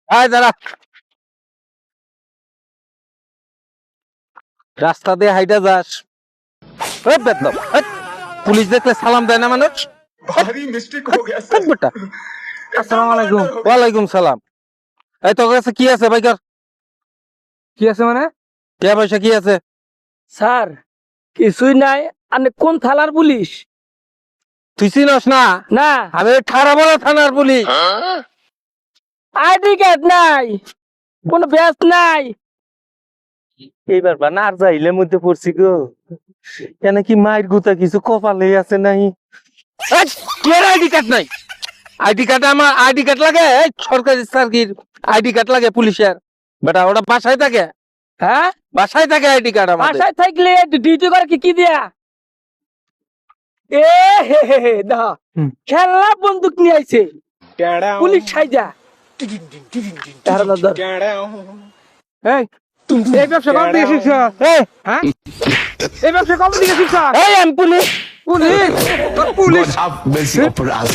আয় দাঁড়া, রাস্তা দিয়ে হাইটা যাস। এই বেদম, এই, পুলিশ দেখলে সালাম দেয় না মানুষ? भारी मिस्टेक हो गया এই सर বেটা, আসসালামু আলাইকুম। ওয়ালাইকুম সালাম। এই তোর কাছে কি আছে ভাই? কর, কি আছে মানে? কে পয়সা কি আছে? স্যার কিছুই নাই। আপনি কোন থানার পুলিশ? তুই চিনস না? না আমি ঠাড়ামারা থানার পুলিশ। আইডি কার্ড নাই, কোনো ব্যাস নাই। এইবার বা না আর যাইলের মধ্যে পড়ছি গো। কেন কি মায়ের গুতা কিছু কপালে আছে নাই? আইডি কার্ড নাই? আইডি কার্ড আমার আইডি কার্ড লাগে? এই সরকারি সার্কির আইডি কার্ড লাগে পুলিশের। বেটা ওটা বাসায় থাকে, হ্যাঁ বাসায় থাকে আইডি কার্ড আমাদের। বাসায় থাকলে ডিউটি করে কি দিয়া? এ হে হে হে দা খেলনা বন্দুক নিয়ে আইছে পুলিশ সাইজা। এই এই ব্যবসা কবে থেকে শিখছ? এই, হ্যাঁ এই ব্যবসা কবে থেকে শিখছ? এই আমি police. Police police God have mercy upon us.